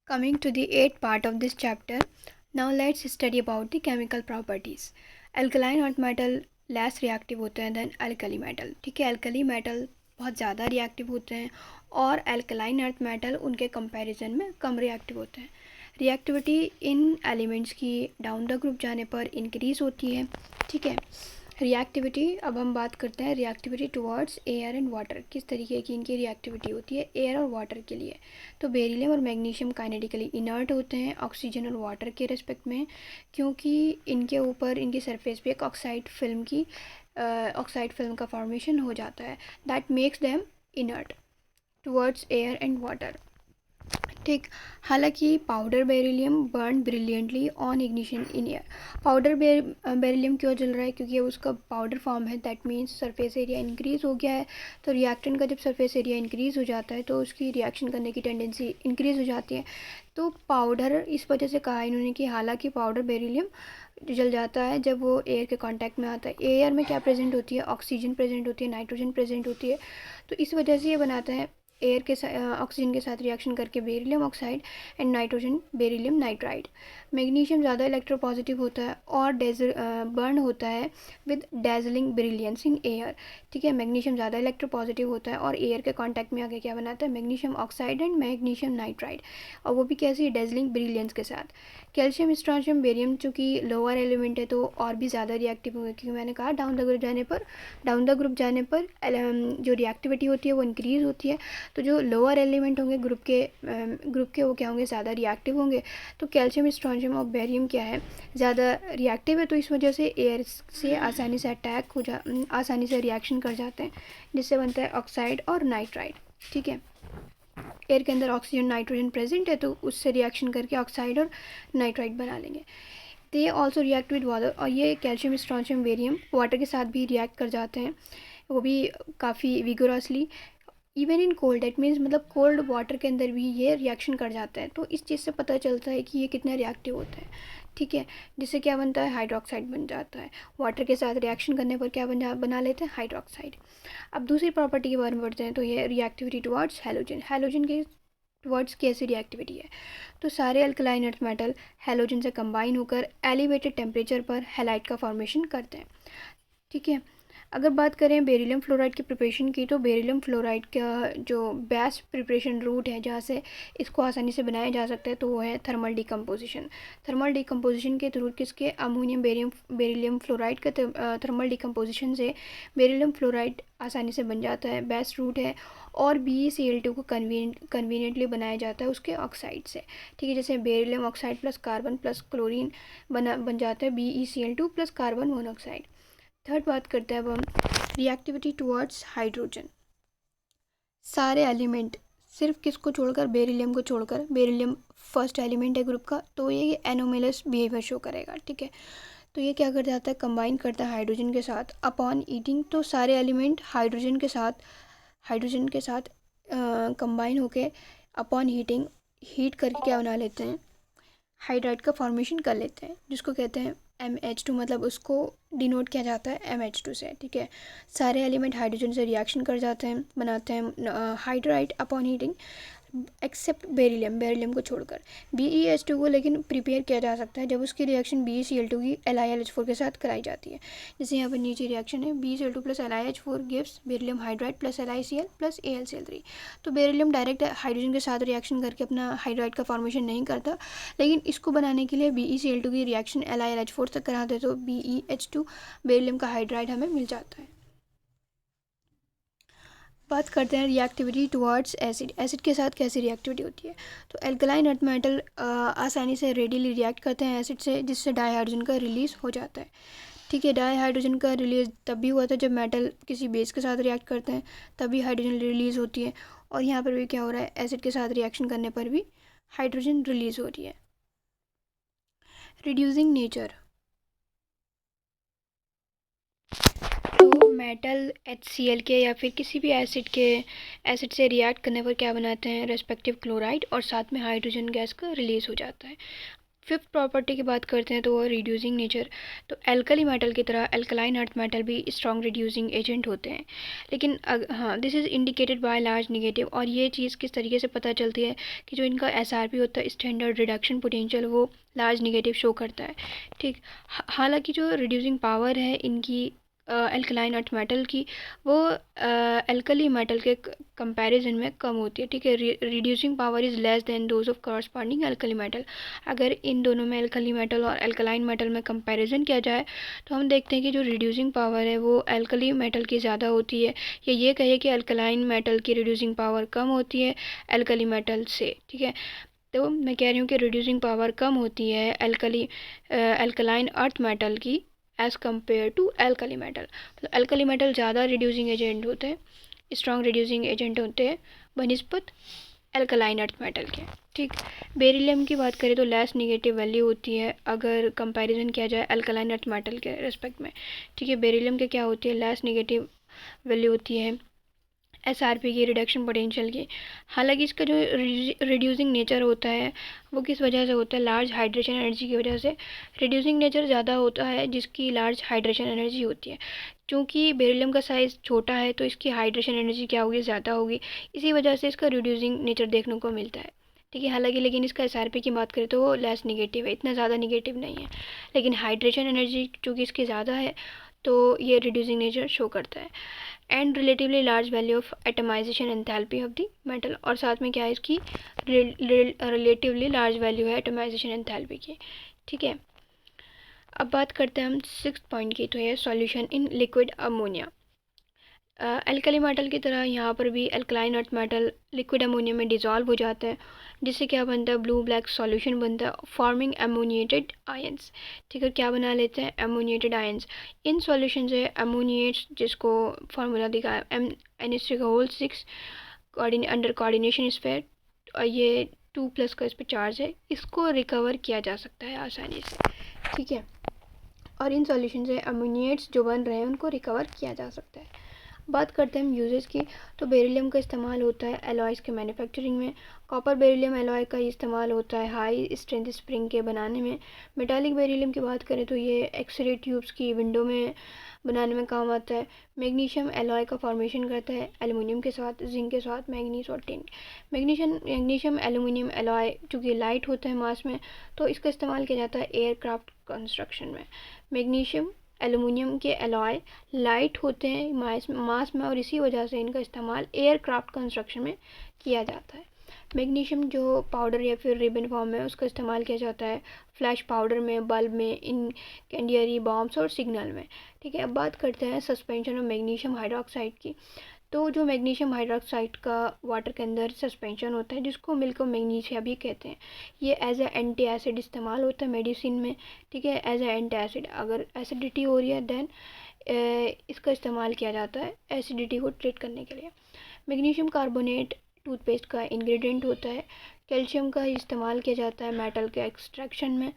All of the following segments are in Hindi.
Coming to the eighth part of this chapter, now let's study about the chemical properties. Alkaline earth metal less reactive होते हैं than alkali metal. ठीक है, alkali metal बहुत ज़्यादा reactive होते हैं और alkaline earth metal उनके comparison में कम reactive होते हैं. रिएक्टिविटी इन एलिमेंट्स की डाउन द ग्रुप जाने पर इंक्रीज होती है. ठीक है, रिएक्टिविटी, अब हम बात करते हैं reactivity towards air and water. किस तरीके की इनकी रिएक्टिविटी होती है एयर और वाटर के लिए. तो बेरिलियम और मैग्नीशियम काइनेटिकली इनर्ट होते हैं ऑक्सीजन और वाटर के रिस्पेक्ट में, क्योंकि इनके ऊपर इनकी सरफेस पे एक ऑक्साइड फिल्म का फॉर्मेशन हो जाता है that makes them inert towards air and water. ठीक, हालांकि powder beryllium burn brilliantly on ignition in air. Powder beryllium क्यों जल रहा है? क्योंकि उसका पाउडर फॉर्म है, that means surface area increase हो गया है. तो रिएक्टेंट का जब सरफेस एरिया इंक्रीज़ हो जाता है तो उसकी रिएक्शन करने की टेंडेंसी इंक्रीज़ हो जाती है. तो पाउडर इस वजह से कहा इन्होंने कि हालांकि पाउडर बेरिलियम जल जाता है जब वो एयर के कांटेक्ट में आता है. एयर में क्या प्रेजेंट होती है? ऑक्सीजन प्रेजेंट होती है, नाइट्रोजन प्रेजेंट होती है. तो इस वजह से ये बनाता है एयर के ऑक्सीजन के साथ रिएक्शन करके beryllium oxide and nitrogen beryllium nitride. Magnesium ज़्यादा इलेक्ट्रोपॉजिटिव होता है और बर्न होता है with dazzling brilliance in air. ठीक है, मैग्नीशियम ज़्यादा इलेक्ट्रोपॉजिटिव होता है और एयर के कांटेक्ट में आके क्या बनाता है? Magnesium oxide and magnesium nitride, और वो भी कैसी? डेजलिंग ब्रिलियंस के साथ. कैल्शियम स्ट्रोंशियम बेरियम चूँकि लोअर एलिमेंट है तो और भी ज़्यादा रिएक्टिव होंगे, क्योंकि मैंने कहा डाउन द ग्रुप जाने पर जो रिएक्टिविटी होती है वो इंक्रीज़ होती है. तो जो लोअर एलिमेंट होंगे ग्रुप के वो क्या होंगे? ज़्यादा रिएक्टिव होंगे. तो कैल्शियम स्ट्रोंशियम और बेरियम क्या है? ज़्यादा रिएक्टिव है, तो इस वजह से एयर से आसानी से रिएक्शन कर जाते हैं, जिससे बनता है ऑक्साइड और नाइट्राइड. ठीक है, एयर के अंदर ऑक्सीजन नाइट्रोजन प्रेजेंट है तो उससे रिएक्शन करके ऑक्साइड और नाइट्राइड बना लेंगे. They also react with water, और ये कैल्शियम स्ट्रोंशियम बेरियम वाटर के साथ भी रिएक्ट कर जाते हैं, वो भी काफ़ी vigorously. Even in cold, that means मतलब कोल्ड वाटर के अंदर भी ये रिएक्शन कर जाता है. तो इस चीज़ से पता चलता है कि ये कितना रिएक्टिव होता है. ठीक है, जिससे क्या बनता है? हाइड्रोक्साइड बन जाता है. वाटर के साथ रिएक्शन करने पर क्या बना लेते हैं? हाइड्रोक्साइड. अब दूसरी प्रॉपर्टी के बारे में बढ़ते हैं, तो ये रिएक्टिविटी टुवर्ड्स हैलोजन. हैलोजन के टुवर्ड्स कैसी रिएक्टिविटी है? तो सारे अल्कलाइन अर्थ मेटल हैलोजन से कंबाइन होकर एलिवेटेड टेम्परेचर पर हैलाइड का फॉर्मेशन करते हैं. ठीक है, अगर बात करें बेरिलियम फ्लोराइड की प्रिपरेशन की, तो बेरिलियम फ्लोराइड का जो बेस्ट प्रिपरेशन रूट है जहाँ से इसको आसानी से बनाया जा सकता है तो वो है थर्मल डिकम्पोजिशन. थर्मल डिकम्पोजिशन के थ्रू किसके? अमोनियम बेरिलियम फ्लोराइड का थर्मल डिकम्पोजिशन से बेरिलियम फ्लोराइड आसानी से बन जाता है, बेस्ट रूट है. और BeCl2 को कन्वीनियंटली बनाया जाता है उसके ऑक्साइड से. ठीक है, जैसे beryllium oxide plus carbon plus chlorine बन जाता है BeCl2 plus carbon monoxide. Third बात करते हैं अब हम रिएक्टिविटी टुवर्ड्स हाइड्रोजन. सारे एलिमेंट सिर्फ किसको छोड़कर? बेरिलियम को छोड़कर. बेरिलियम फर्स्ट एलिमेंट है ग्रुप का, तो ये एनोमेलस बिहेवियर शो करेगा. ठीक है, तो ये क्या कर जाता है? कंबाइन करता है हाइड्रोजन के साथ अपॉन ईटिंग. तो सारे एलिमेंट हाइड्रोजन के साथ कंबाइन होके अपॉन हीट करके क्या बना लेते हैं? हाइड्राइड का फॉर्मेशन कर लेते हैं, जिसको कहते हैं MH2, मतलब उसको डिनोट किया जाता है MH2 से. ठीक है, सारे एलिमेंट हाइड्रोजन से रिएक्शन कर जाते हैं, बनाते हैं hydride upon heating, except beryllium को छोड़कर. BeH2 को लेकिन प्रिपेयर किया जा सकता है जब उसकी रिएक्शन BeCl2 की LiLH4 के साथ कराई जाती है. जैसे यहाँ पर नीचे रिएक्शन है BeCl2 plus LiH4 gives beryllium hydride plus LiCl plus AlCl3. तो बेरिलियम डायरेक्ट हाइड्रोजन के साथ रिएक्शन करके अपना हाइड्राइड का फॉर्मेशन नहीं करता, लेकिन इसको बनाने के लिए BeCl2 की रिएक्शन LiLH4 तक कराते तो BeH2 बेरिलियम का हाइड्राइड हमें मिल जाता है. बात करते हैं रिएक्टिविटी टुवर्ड्स एसिड. एसिड के साथ कैसी रिएक्टिविटी होती है? तो एल्कलाइन अर्थ मेटल आसानी से रेडिली रिएक्ट करते हैं एसिड से, जिससे डाईहाइड्रोजन का रिलीज़ हो जाता है. ठीक है, डाईहाइड्रोजन का रिलीज़ तब भी हुआ था जब मेटल किसी बेस के साथ रिएक्ट करते हैं, तभी हाइड्रोजन रिलीज़ होती है. और यहाँ पर भी क्या हो रहा है? एसिड के साथ रिएक्शन करने पर भी हाइड्रोजन रिलीज़ हो रही है. रिड्यूसिंग नेचर, तो मेटल HCl के या फिर किसी भी एसिड से रिएक्ट करने पर क्या बनाते हैं? रेस्पेक्टिव क्लोराइड, और साथ में हाइड्रोजन गैस का रिलीज़ हो जाता है. फिफ्थ प्रॉपर्टी की बात करते हैं तो वो रिड्यूसिंग नेचर। तो एल्कली मेटल की तरह एल्कलाइन अर्थ मेटल भी स्ट्रॉन्ग रिड्यूसिंग एजेंट होते हैं, लेकिन हाँ, this is indicated by large negative. और ये चीज़ किस तरीके से पता चलती है कि जो इनका एसआरपी होता है, स्टैंडर्ड रिडक्शन पोटेंशियल, वो लार्ज निगेटिव शो करता है। ठीक, हालांकि जो रिड्यूसिंग पावर है इनकी एल्कलाइन अर्थ मेटल की, वो एल्कली मेटल के कंपैरिजन में कम होती है। ठीक है, reducing power is less than those of corresponding alkali metal. अगर इन दोनों में एल्कली मेटल और एल्कलाइन मेटल में कंपैरिजन किया जाए तो हम देखते हैं कि जो रिड्यूसिंग पावर है वो एल्कली मेटल की ज़्यादा होती है, या ये कहिए कि एल्कलाइन मेटल की रिड्यूसिंग पावर कम होती है एल्कली मेटल से। ठीक है, तो मैं कह रही हूँ कि रिड्यूसिंग पावर कम होती है एल्कलाइन अर्थ मेटल की as compare to alkali metal. तो एल्कली मेटल ज़्यादा रिड्यूसिंग एजेंट होते हैं, स्ट्रॉन्ग रिड्यूसिंग एजेंट होते हैं बनस्पत एल्कलाइन अर्थ मेटल के। ठीक, बेरिलियम की बात करें तो लेस निगेटिव वैल्यू होती है अगर कंपैरिजन किया जाए एल्कलाइन अर्थ मेटल के रिस्पेक्ट में। ठीक है, बेरिलियम के क्या होती है, लेस निगेटिव वैल्यू होती है एसआरपी की, रिडक्शन पोटेंशियल की। हालांकि इसका जो रिड्यूसिंग नेचर होता है वो किस वजह से होता है, लार्ज हाइड्रेशन एनर्जी की वजह से रिड्यूसिंग नेचर ज़्यादा होता है जिसकी लार्ज हाइड्रेशन एनर्जी होती है। क्योंकि बेरिलियम का साइज़ छोटा है तो इसकी हाइड्रेशन एनर्जी क्या होगी, ज़्यादा होगी, इसी वजह से इसका रिड्यूसिंग नेचर देखने को मिलता है। ठीक है, हालांकि लेकिन इसका एसआरपी की बात करें तो वो लेस निगेटिव है, इतना ज़्यादा निगेटिव नहीं है, लेकिन हाइड्रेशन एनर्जी चूँकि इसकी ज़्यादा है तो ये रिड्यूसिंग नेचर शो करता है। And relatively large value of atomisation enthalpy of the metal, और साथ में क्या है इसकी रिलेटिवली लार्ज वैल्यू है एटमाइजेशन एंथैल्पी की। ठीक है, अब बात करते हैं हम सिक्स पॉइंट की, तो है solution in liquid ammonia. Alkali metal की तरह यहाँ पर भी alkaline earth metal liquid ammonia में डिज़ोल्व हो जाता है, जिससे क्या बनता है, ब्लू ब्लैक सॉल्यूशन बनता है फॉर्मिंग अमोनिएटेड आयंस। ठीक है, क्या बना लेते हैं, अमोनिएटेड आयंस। इन सॉल्यूशन से अमोनिएट्स, जिसको फार्मूला दिखा है NH3 अंडर कोऑर्डिनेशन स्फीयर, और ये 2+ का इस पर चार्ज है, इसको रिकवर किया जा सकता है आसानी से। ठीक है, और इन सॉल्यूशन से अमोनिएट्स जो बन रहे हैं उनको रिकवर किया जा सकता है। बात करते हैं हम यूजेस की, तो बेरिलियम का इस्तेमाल होता है एलॉयज़ के मैन्युफैक्चरिंग में। कॉपर बेरिलियम एलॉय का इस्तेमाल होता है हाई स्ट्रेंथ स्प्रिंग के बनाने में। मेटालिक बेरिलियम की बात करें तो ये एक्सरे ट्यूब्स की विंडो में बनाने में काम आता है। मैग्नीशियम एलॉय का फॉर्मेशन करता है एल्युमिनियम के साथ, जिंक के साथ, मैग्नीज और टिन। मैग्नीशियम एल्युमिनियम एलॉय चूँकि लाइट होता है मास में, तो इसका इस्तेमाल किया जाता है एयरक्राफ्ट कंस्ट्रक्शन में। मैग्नीशियम एल्युमिनियम के एलॉय लाइट होते हैं मास में, और इसी वजह से इनका इस्तेमाल एयरक्राफ्ट कंस्ट्रक्शन में किया जाता है। मैग्नीशियम जो पाउडर या फिर रिबन फॉर्म में, उसका इस्तेमाल किया जाता है फ्लैश पाउडर में, बल्ब में, इंकेंडियरी बॉम्ब्स और सिग्नल में। ठीक है, अब बात करते हैं सस्पेंशन ऑफ मैग्नीशियम हाइड्रोक्साइड की। तो जो मैग्नीशियम हाइड्रोक्साइड का वाटर के अंदर सस्पेंशन होता है, जिसको मिलकर मैग्नीशिया भी कहते हैं, ये एज ए एंटी एसिड इस्तेमाल होता है मेडिसिन में। ठीक है, एज ए एंटी एसिड, अगर एसिडिटी हो रही है देन इसका इस्तेमाल किया जाता है एसिडिटी को ट्रीट करने के लिए। मैग्नीशियम कार्बोनेट टूथपेस्ट का इंग्रेडिएंट होता है। कैल्शियम का इस्तेमाल किया जाता है मेटल के एक्सट्रैक्शन में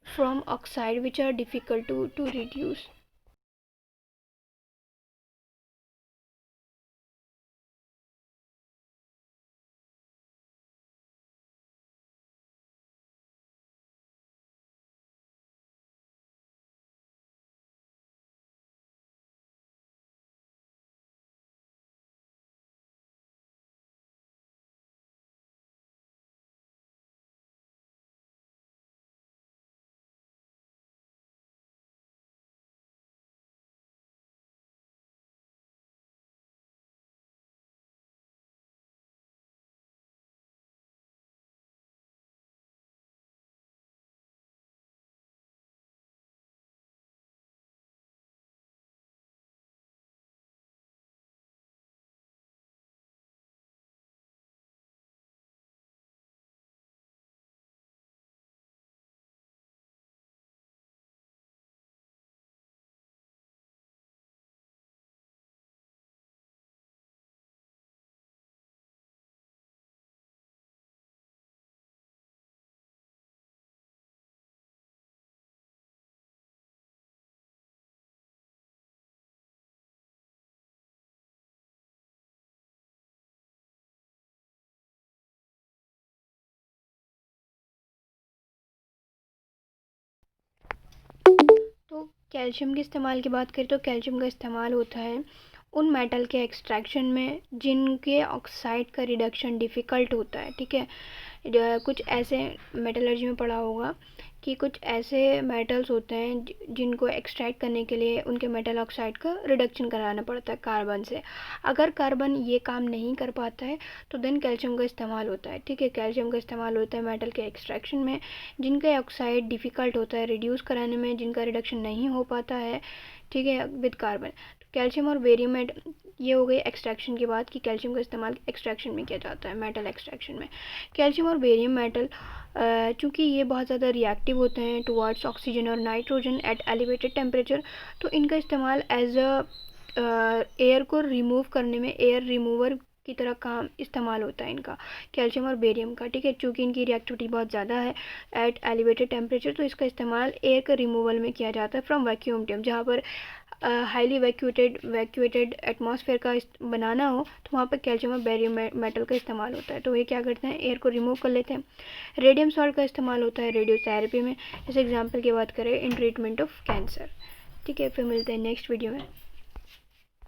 from oxide which are difficult to reduce. Calcium के इस्तेमाल की बात करें तो कैल्शियम का इस्तेमाल होता है उन मेटल के एक्सट्रैक्शन में जिनके ऑक्साइड का रिडक्शन डिफ़िकल्ट होता है, ठीक है। कुछ ऐसे मेटलर्जी में पढ़ा होगा कि कुछ ऐसे मेटल्स होते हैं जिनको एक्सट्रैक्ट करने के लिए उनके मेटल ऑक्साइड का रिडक्शन कराना पड़ता है कार्बन से। अगर कार्बन ये काम नहीं कर पाता है तो देन कैल्शियम का इस्तेमाल होता है, ठीक है। कैल्शियम का इस्तेमाल होता है मेटल के एक्सट्रैक्शन में जिनका ऑक्साइड डिफ़िकल्ट होता है रिड्यूस कराने में, जिनका रिडक्शन नहीं हो पाता है, ठीक है, विद कार्बन। तो कैल्शियम और बेरियम ये हो गई एक्सट्रैक्शन की बात कि कैल्शियम का इस्तेमाल एक्सट्रैक्शन में किया जाता है, मेटल एक्सट्रैक्शन में। कैल्शियम और बेरियम मेटल चूँकि ये बहुत ज़्यादा रिएक्टिव होते हैं टुवर्ड्स ऑक्सीजन और नाइट्रोजन एट एलिवेटेड टेम्परेचर, तो इनका इस्तेमाल एज एयर को रिमूव करने में, एयर रिमूवर की तरह काम इस्तेमाल होता है इनका, कैल्शियम और बेरियम का, ठीक है। चूँकि इनकी रिएक्टिविटी बहुत ज़्यादा है एट एलिवेटेड टेम्परेचर, तो इसका इस्तेमाल एयर के रिमूवल में किया जाता है फ्रॉम वैक्यूम ट्यूब। जहाँ पर हाईली वैक्यूएटेड एटमॉस्फेयर का बनाना हो तो वहाँ पर कैल्शियम और बेरियम मेटल का इस्तेमाल होता है। तो ये क्या करते हैं, एयर को रिमूव कर लेते हैं। रेडियम सॉल्ट का इस्तेमाल होता है रेडियोथेरेपी में, जैसे एग्जांपल की बात करें इन ट्रीटमेंट ऑफ कैंसर, ठीक है। फिर मिलते हैं नेक्स्ट वीडियो में।